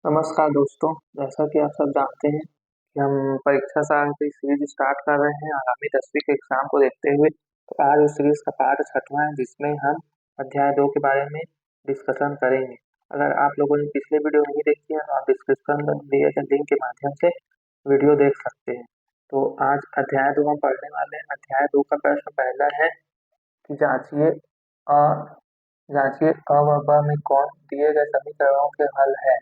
नमस्कार दोस्तों। जैसा कि आप सब जानते हैं कि हम परीक्षा साल की सीरीज स्टार्ट कर रहे हैं आगामी 10वीं के एग्जाम को देखते हुए। तो आज उस सीरीज का पार्ट 6वां है जिसमें हम अध्याय 2 के बारे में डिस्कशन करेंगे। अगर आप लोगों ने पिछले वीडियो नहीं देखी है तो आप डिस्क्रिप्शन में दिए गए लिंक के माध्यम से वीडियो देख सकते हैं। तो आज अध्याय 2 हम पढ़ने वाले हैं। अध्याय 2 का प्रश्न पहला है कि अ जांचिए अ व ब में कौन दिए गए समीकरणों के हल है।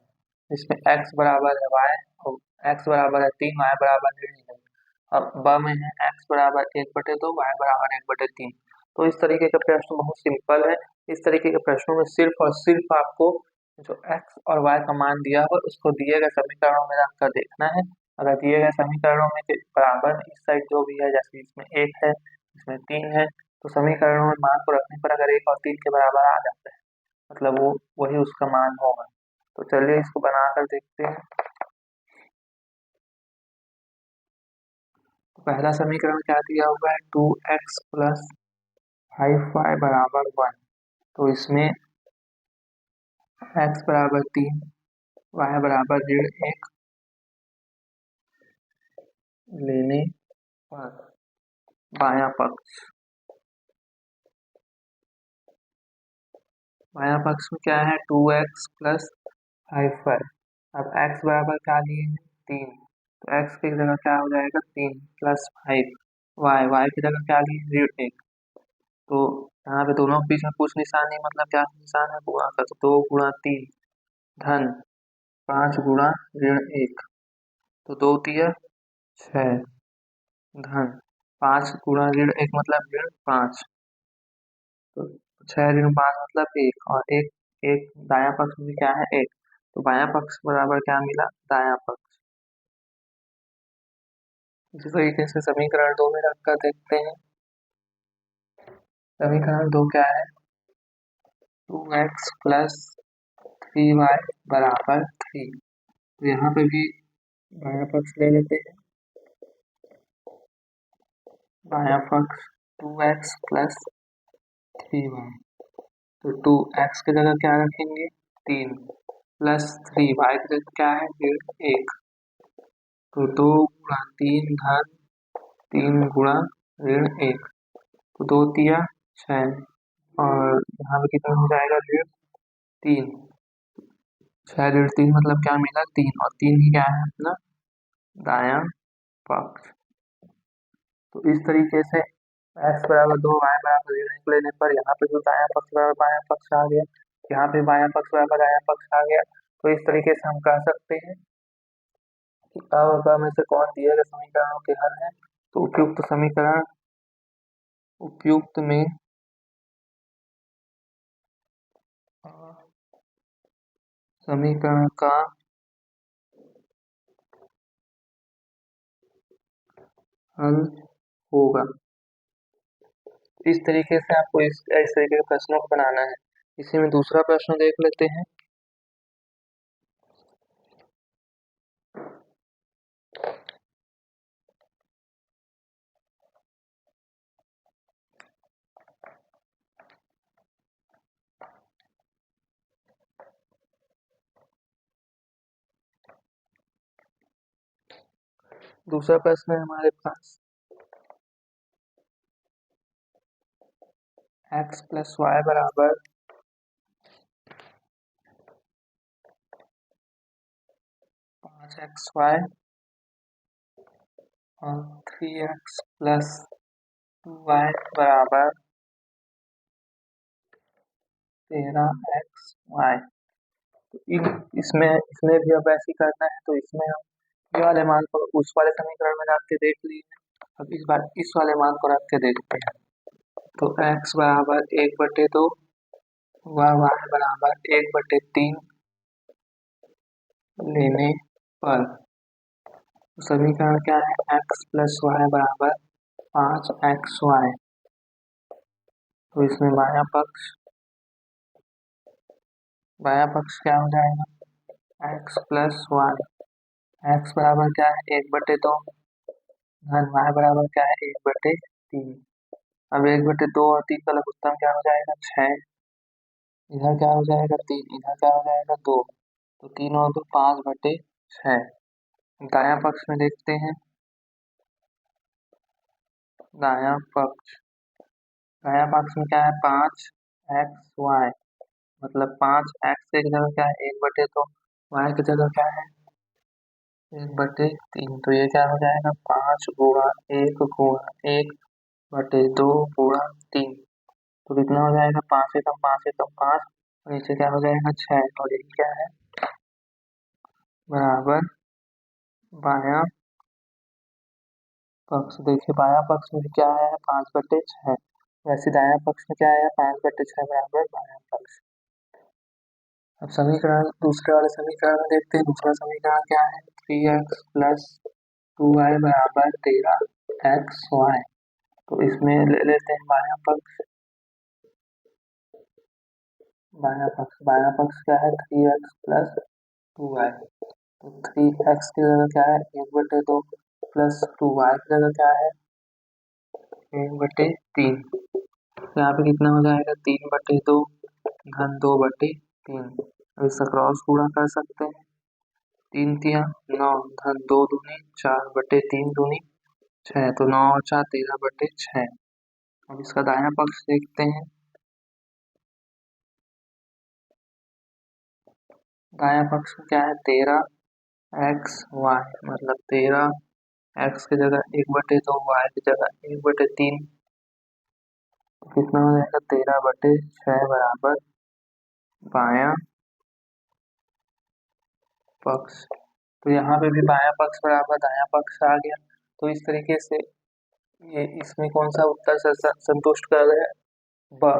इसमें x बराबर है y और x बराबर है 3, y बराबर है। अब ब में है x बराबर 1/2, y बराबर 1/3। तो इस तरीके का प्रश्न बहुत सिंपल है। इस तरीके के प्रश्नों में सिर्फ और सिर्फ आपको जो x और y का मान दिया हो उसको दिए गए समीकरणों में रखकर देखना है। अगर दिए गए समीकरणों में के बराबर इस साइड जो भी है, जैसे इसमें 1 है, इसमें 3 है, तो समीकरणों में मान को रखने पर अगर 1 और 3 के बराबर आ जाता है मतलब वो वही उसका मान होगा। तो चलिए इसको बनाकर देखते हैं। तो पहला समीकरण क्या दिया हुआ है, 2x प्लस 5y बराबर 1। तो इसमें x बराबर 3, y बराबर 1.5 लेने पर बायां पक्ष में क्या है, 2x प्लस 5y। अब x बराबर क्या लिए हैं, 3। तो x की जगह क्या हो जाएगा, 3 प्लस 5। y की जगह क्या लिए, 1। तो यहाँ पे दोनों के बीच में कुछ निशान नहीं, मतलब क्या निशान है, गुणा का। तो 2 गुणा 3 धन 5 गुणा ऋण 1। तो 2 तिया 6 धन 5 गुणा ऋण 1 मतलब ऋण 5। तो 6 ऋण 5 मतलब 1 और 1 1 दायां पक्ष में क्या है, 1। तो बायां पक्ष बराबर क्या मिला, दायां पक्ष। इसी तरीके से समीकरण 2 में रखकर देखते हैं। समीकरण 2 क्या है, 2x प्लस 3y बराबर 3। तो यहाँ पे भी बायां पक्ष ले लेते हैं। बायां पक्ष 2x प्लस 3y। तो 2x की जगह क्या रखेंगे, 3 प्लस 3y की जगह क्या है, 1। तो 2 गुणा 3 धन 3 गुणा ऋण 1। तो 2 तिया 6 और यहाँ पे कितना हो जाएगा, ऋण 3। 6 ऋण 3 मतलब क्या मिला, 3 और 3 ही क्या है अपना दायां पक्ष। तो इस तरीके से x बराबर 2, y बराबर ऋण 1 लेने पर यहाँ पे जो दायां पक्ष बराबर बायां पक्ष आ गया, यहाँ पे बायां पक्ष बराबर दायां पक्ष आ गया। तो इस तरीके से हम कह सकते हैं कि अ और ब में से कौन दिए गए समीकरणों के हल है। तो उपयुक्त में अ, समीकरण का हल होगा। इस तरीके से आपको इस तरीके के प्रश्नों को बनाना है। इसी में दूसरा प्रश्न देख लेते हैं। दूसरा प्रश्न है हमारे पास, x प्लस वाई बराबर 5xy और 3x प्लस 2y बराबर 13xy। तो इसमें इसमें भी अब ऐसे ही करना है। तो इसमें हम ये वाले मान को उस वाले समीकरण में रख के देख लिए। अब इस बार इस वाले मान को रख के देखते हैं। तो x बराबर 1/2 व y बराबर 1/3 लेने पर समीकरण क्या है, x प्लस वाई बराबर 5xy। तो इसमें बायां पक्ष क्या हो जाएगा, x प्लस वाई। एक्स बराबर क्या है, 1/2 धन y बराबर क्या है, 1/3। अब 1/2 और 3 का लघुत्तम क्या हो जाएगा, 6। इधर क्या हो जाएगा, 3। इधर क्या हो जाएगा, 2। तो 3 और 2 5/6। दायां पक्ष में देखते हैं। दायां पक्ष दायां पक्ष में क्या है, 5xy, मतलब 5x की जगह क्या है 1/2, y की जगह क्या है 1/3। तो ये क्या हो जाएगा 5 गुणा 1 गुणा 1/2 गुणा 3। तो कितना हो जाएगा 5 एकम 5 एकम 5, नीचे क्या हो जाएगा 6, और यही क्या है बराबर बायां पक्ष। देखिए बायां पक्ष में क्या आया है 5/6, वैसे दायां पक्ष में क्या आया 5/6 बराबर बायां पक्ष। अब समीकरण दूसरे वाले समीकरण में देखते हैं। दूसरा समीकरण क्या है 3x प्लस 2y बराबर 13xy। तो इसमें ले लेते हैं बायां पक्ष क्या है 3x प्लस 2y। तो 3x की जगह क्या है 1/2 प्लस 2y की जगह क्या है 1/3। तो यहाँ पे कितना हो जाएगा 3/2 धन 2/3। अब इसका क्रॉस गुणा कर सकते हैं। 3 × 3 = 9 धन 2 दूनी 4/3 दूनी 6, तो 9 और 4 13/6। अब इसका दायां पक्ष देखते हैं। दायां पक्ष में क्या है 13xy, मतलब 13x की जगह 1/2 y की जगह 1/3। कितना हो जाएगा 13/6 बराबर बायां पक्ष। तो यहाँ पे भी बायां पक्ष बराबर दायां पक्ष आ गया। तो इस तरीके से ये इसमें कौन सा उत्तर संतुष्ट कर रहा है ब।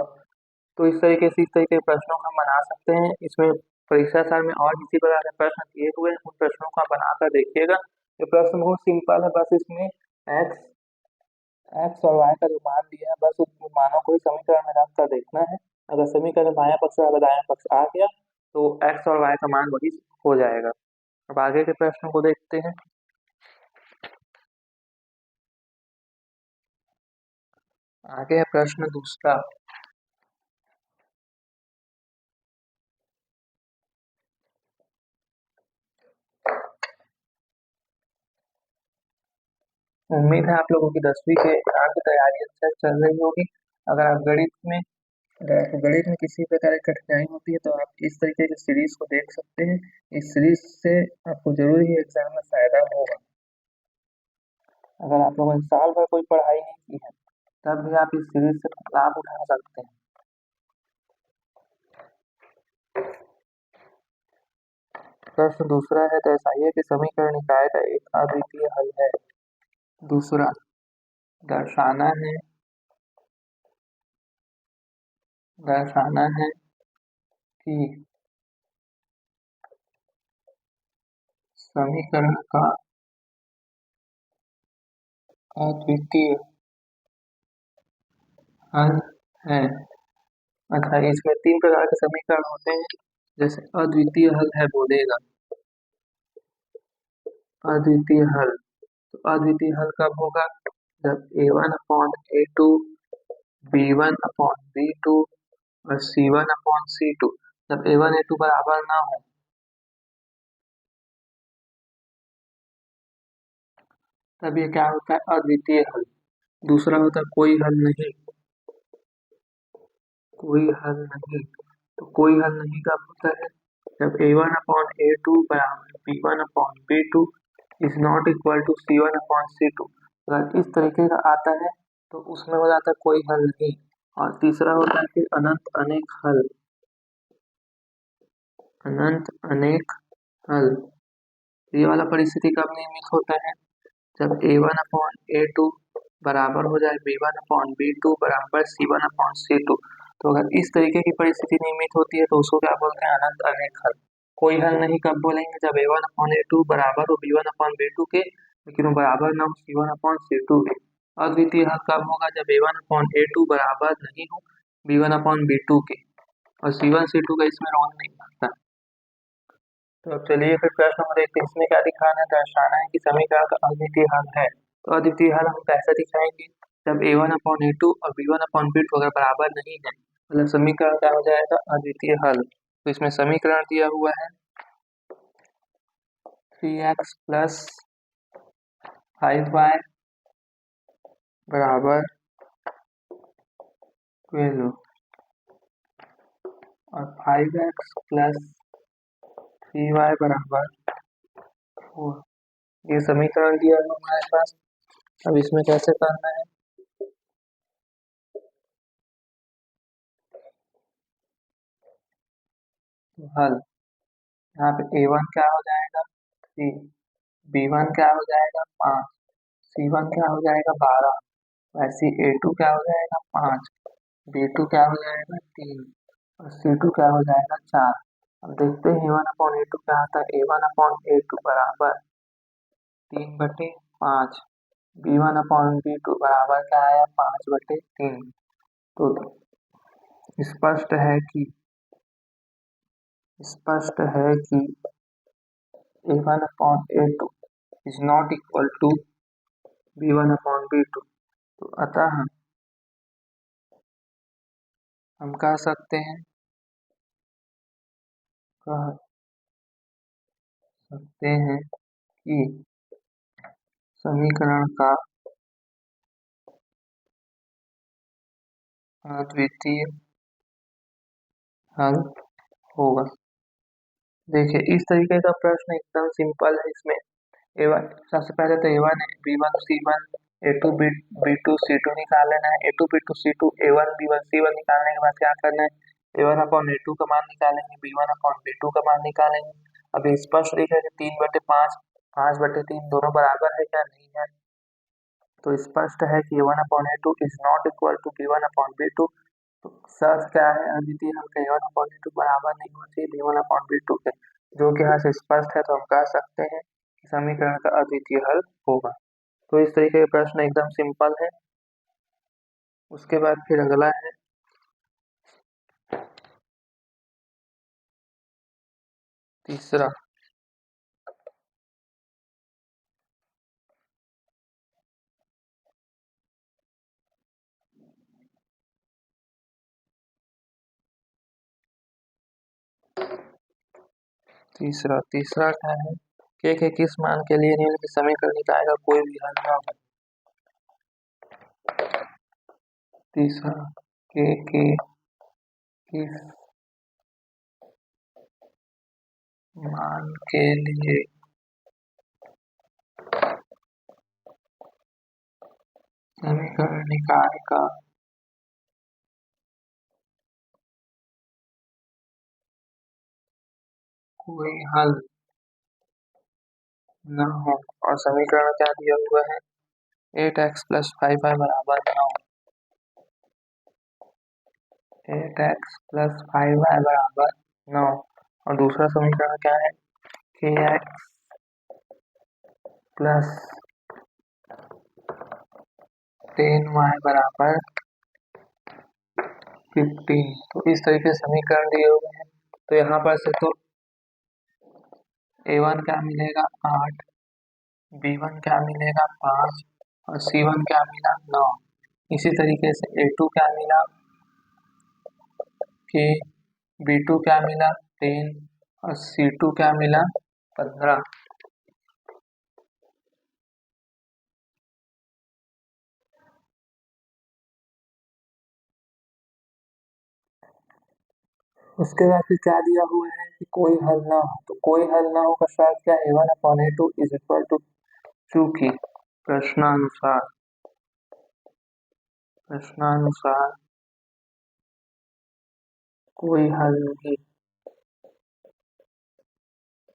तो इस तरीके के प्रश्नों को हम बना सकते हैं। इसमें परीक्षा साल में और किसी प्रकार के प्रश्न दिए हुए हैं, उन प्रश्नों को आप बनाकर देखिएगा। ये प्रश्न बहुत सिंपल है, बस इसमें एक्स और वाई का जो मान दिया है बस उस मानों को ही समीकरण में रख कर देखना है। अगर समीकरण बायां पक्ष और दायां पक्ष आ गया तो एक्स और वाई का मान वही हो जाएगा। अब आगे के प्रश्नों को देखते हैं। आगे है प्रश्न दूसरा। उम्मीद है आप लोगों की 10वीं के एग्जाम की तैयारी अच्छे से चल रही होगी। अगर आप गणित में किसी प्रकार की कठिनाई होती है तो आप इस तरीके की सीरीज को देख सकते हैं। इस सीरीज से आपको जरूर ही एग्जाम में फायदा होगा। अगर आप लोगों ने साल भर कोई पढ़ाई नहीं की है तब भी आप इस सीरीज से लाभ उठा सकते हैं। प्रश्न दूसरा है, दर्शाइए कि समीकरण निकाय का एक अद्वितीय हल है। दूसरा दर्शाना है कि समीकरण का अद्वितीय हल है। अच्छा, इसमें 3 प्रकार के समीकरण होते हैं। जैसे अद्वितीय हल है बोलेगा, अद्वितीय हल। तो अद्वितीय हल कब होगा जब a1/a2 b1/b2 और c1/c2, जब a1 a2 बराबर ना हो तब ये क्या होता है अद्वितीय हल। दूसरा होता है कोई हल नहीं। तो कोई हल नहीं कब होता है जब a1/a2 बराबर b1/b2 is not equal to c1/c2। अगर इस तरीके का आता है तो उसमें हो जाता है कोई हल नहीं। और तीसरा होता है फिर अनंत अनेक हल। ये वाला परिस्थिति कब निर्मित होता है जब a1/a2 बराबर हो जाए b1/b2 बराबर c1/c2। तो अगर इस तरीके की परिस्थिति निर्मित होती है तो उसको क्या बोलते हैं अनंत अनेक हल। कोई हल नहीं कब बोलेंगे जब a1/a2 बराबर हो b1/b2 के, लेकिन वो बराबर ना हो c1/c2 के। अद्वितीय हल कब होगा जब a1/a2 बराबर नहीं हो b1/b2 के, और c1 c2 का इसमें रोल नहीं बनता। तो अब चलिए फिर प्रश्न नंबर 1 इसमें क्या दिखाना है, दर्शाना है कि समीकरण का अद्वितीय हल है। तो अद्वितीय हल हम कैसे दिखाएंगे जब a1/a2 और b1/b2 अगर बराबर नहीं है, मतलब समीकरण क्या हो जाएगा अद्वितीय हल। तो इसमें समीकरण दिया हुआ है 3x प्लस 5y बराबर 12 और 5x प्लस 3y बराबर 4। ये समीकरण दिया है हमारे पास। अब इसमें कैसे करना है, तो हल। यहाँ पे a1 क्या हो जाएगा 3, b1 क्या हो जाएगा 5, c1 क्या हो जाएगा 12, वैसे a2 क्या हो जाएगा 5, b2 क्या हो जाएगा 3 और c2 क्या हो जाएगा 4। अब देखते हैं a1/a2 क्या आता है। a1/a2 बराबर 3/5, b1/b2 बराबर क्या आया 5/3। तो स्पष्ट है कि a1/a2 is not equal to b1/b2। तो अतः हम कह सकते हैं कि समीकरण का अद्वितीय हल होगा। देखिए इस तरीके का प्रश्न एकदम सिंपल है। इसमें A1 सबसे पहले तो A1 B1 C1 A2 B2 C2 निकाल लेना है। A2 B2 C2 A1 B1 C1 निकालने के बाद क्या करना है, A1/A2 का मान निकालेंगे, B1/B2 का मान निकालेंगे। अब ये स्पष्ट दिख रहा है कि 3/5 5/3 दोनों बराबर है क्या, नहीं है। तो स्पष्ट है कि A1/A2 is not equal to B1/B2। तो शर्त क्या है, अद्वितीय हल का A1/A2 बराबर नहीं होना चाहिए B1/B2 के, जो कि यहाँ से स्पष्ट है। तो हम कह सकते हैं कि समीकरण का अद्वितीय हल होगा। तो इस तरीके के प्रश्न एकदम सिंपल है। उसके बाद फिर अगला है तीसरा। तीसरा क्या है, के किस मान के लिए निम्न के समीकरण निकाय का कोई भी हल न हो। तीसरा, के किस मान के लिए समीकरण निकाय का कोई हल न हो। और समीकरण क्या दिया हुआ है, 8x प्लस 5y बराबर 9, 8x प्लस 5y बराबर 9। और दूसरा समीकरण क्या है, kx प्लस 10y बराबर 15। तो इस तरीके से समीकरण दिए हुए हैं। तो यहाँ पर से तो a1 क्या मिलेगा 8, b1 क्या मिलेगा 5 और c1 क्या मिला 9। इसी तरीके से a2 क्या मिला k, b2 क्या मिला 10 और c2 क्या मिला 15। उसके बाद फिर क्या दिया हुआ है कि कोई हल ना हो। तो कोई हल ना हो का शर्त क्या है, A1/A2 इज इक्वल टू, चूंकि प्रश्नानुसार कोई हल नहीं,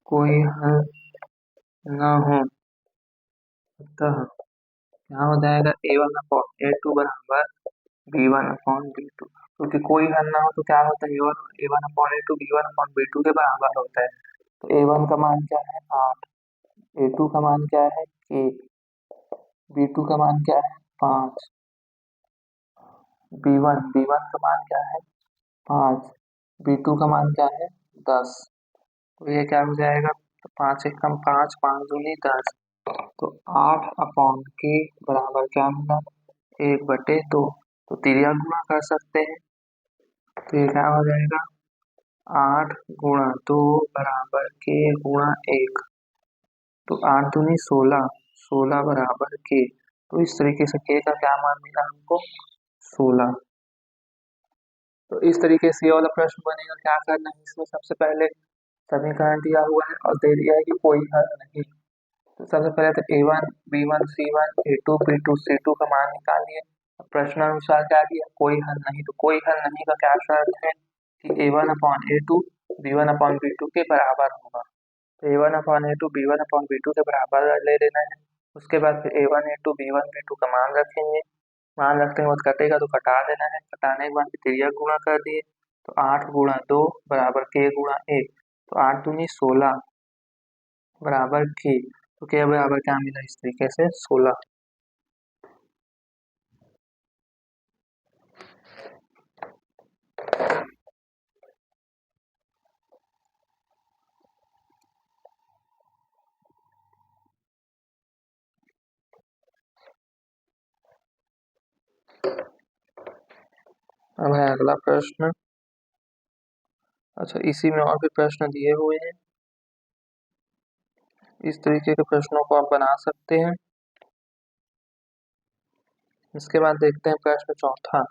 कोई हल ना हो, अतः क्या हो जाएगा A1/A2 बराबर B1/B2। क्योंकि कोई हल ना हो तो क्या होता है, A1/A2 B1/B2 के बराबर होता है। तो A1 का मान क्या है 8, A2 का मान क्या है 1, B2 का मान क्या है 5, B1 का मान क्या है 5, B2 का मान क्या है 10। तो ये क्या हो जाएगा, तो 5 एकम 5, 5 दूनी 10। तो 8/k बराबर क्या मिला 1/2। तो त्रिज्या गुणा कर सकते हैं। तो ये क्या हो जाएगा 8 गुणा 2 बराबर k गुणा 1। तो 8 दूनी 16, 16 बराबर के। तो इस तरीके से के का क्या मान मिला हमको, 16। तो इस तरीके से ये वाला प्रश्न बनेगा। क्या करना है इसमें, सबसे पहले समीकरण दिया हुआ है और दे दिया है कि कोई हल नहीं। तो सबसे पहले तो A1 B1 C1 A2 B2 C2 का मान निकालिए। प्रश्नानुसार क्या दिया, कोई हल नहीं। तो कोई हल नहीं का क्या शर्त है कि A1/A2 B1/B2 के बराबर होगा। तो A1/A2 B1/B2 के बराबर ले लेना है। उसके बाद फिर A1 A2 B1 B2 का मान रखेंगे। मान रखते हैं बाद कटेगा तो कटा देना है। कटाने के बाद फिर तिर्यक गुणा कर दिए। तो 8 गुणा 2 बराबर k गुणा 1। तो 8 दूनी 16 बराबर k। तो k बराबर क्या मिला, इस तरीके से 16। अब है अगला प्रश्न। अच्छा, इसी में और भी प्रश्न दिए हुए हैं। इस तरीके के प्रश्नों को आप बना सकते हैं। इसके बाद देखते हैं प्रश्न चौथा।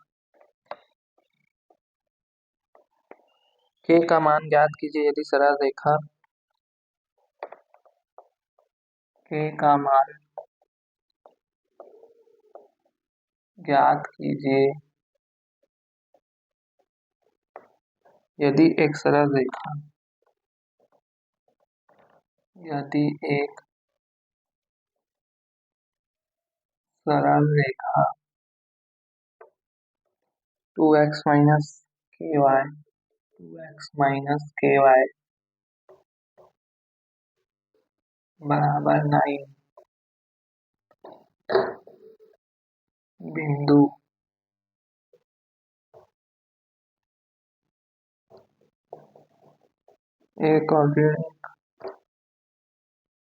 k का मान ज्ञात कीजिए यदि सरल रेखा k का मान ज्ञात कीजिए यदि एक सरल रेखा यदि एक सरल रेखा 2x minus ky 2x minus ky बराबर 9 बिंदु एक और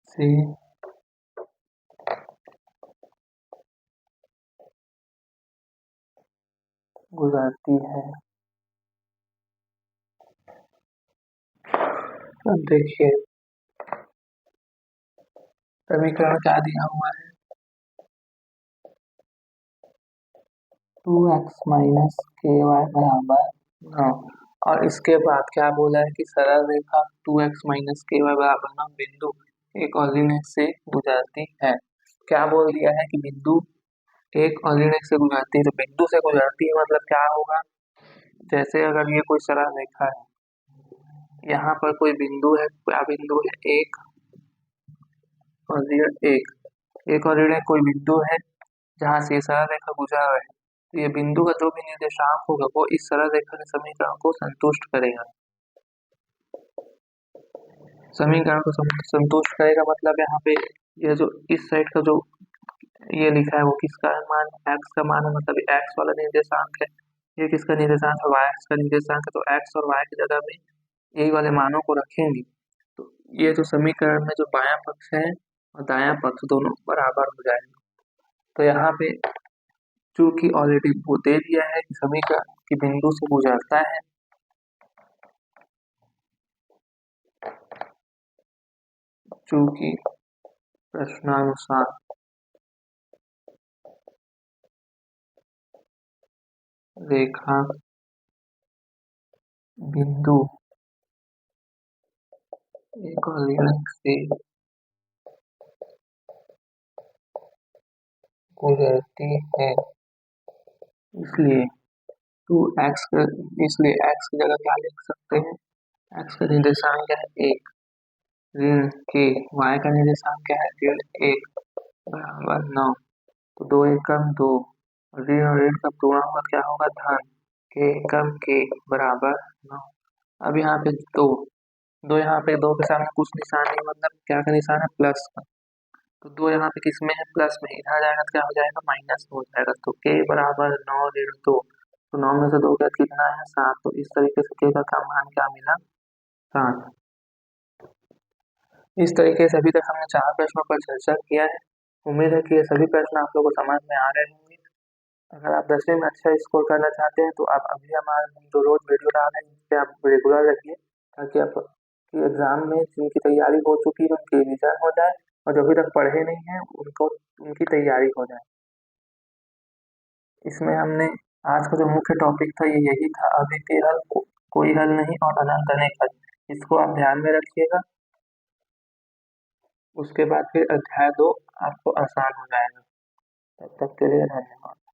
से गुजरती है। अब देखिए समीकरण क्या दिया हुआ है, 2x माइनस ky बराबर 9। और इसके बाद क्या बोला है कि सरल रेखा 2x माइनस ky बराबर 9 बिंदु एक ऑर्डिनेट से गुजरती है। क्या बोल दिया है कि बिंदु एक ऑर्डिनेट से गुजरती है। तो बिंदु से गुजरती है मतलब क्या होगा, जैसे अगर ये कोई सरल रेखा है, यहाँ पर कोई बिंदु है, क्या बिंदु है, एक और एक और कोई बिंदु है जहाँ से ये सरल रेखा गुजर रहा है। तो ये बिंदु का जो भी निर्देशांक होगा वो इस सरल रेखा के समीकरण को संतुष्ट करेगा। समीकरण को संतुष्ट करेगा मतलब यहाँ पे ये जो इस साइड का जो ये लिखा है वो किसका मान, x का मान है, मतलब x वाला निर्देशांक है। ये किसका निर्देशांक है, y का निर्देशांक है। तो x और y की जगह में यही वाले मानों को रखेंगे। तो ये जो समीकरण में जो बायां पक्ष है और दायां पक्ष दोनों बराबर हो जाएंगे। तो यहाँ पे चूंकि ऑलरेडी वो दे दिया है कि समीकरण की बिंदु से गुजरता है, चूंकि प्रश्नानुसार रेखा बिंदु एक ऑर्डिनेट से गुजरती है, इसलिए 2x इसलिए x की जगह क्या लिख सकते हैं, x का निर्देशांक क्या है, एक ऋण के, y का निर्देशांक क्या है, ऋण एक बराबर 9। तो 2 एकम 2, ऋण और ऋण का पूर्ण होगा क्या होगा, धन के एकम के बराबर 9। अब यहाँ पे दो यहाँ पे दो के सामने कुछ निशान नहीं, मतलब क्या का निशान है, प्लस का। तो 2 यहाँ पे किस में है, प्लस में, इधर जाएगा तो क्या हो जाएगा, माइनस हो जाएगा। तो के बराबर 9 ऋण 2। तो 9 में से 2 का कितना है, 7। तो इस तरीके से के का मान क्या मिला, 7। इस तरीके से अभी तक हमने 4 प्रश्नों पर चर्चा किया है। उम्मीद है कि ये सभी प्रश्न आप लोगों को समझ में आ रहे होंगे। अगर आप 10वीं में अच्छा स्कोर करना चाहते हैं तो आप अभी हमारे जो रोज वीडियो डाल रहे हैं इस पर आप रेगुलर रखिए, ताकि आप एग्जाम में जिनकी तैयारी हो चुकी है उनकी रिविजन हो जाए और जो अभी तक पढ़े नहीं हैं उनको उनकी तैयारी हो जाए। इसमें हमने आज का जो मुख्य टॉपिक था ये यही था, अद्वितीय हल, कोई हल नहीं और अनंत अनेक हल। इसको आप ध्यान में रखिएगा। उसके बाद फिर अध्याय 2 आपको आसान हो जाएगा। तब तक के लिए धन्यवाद।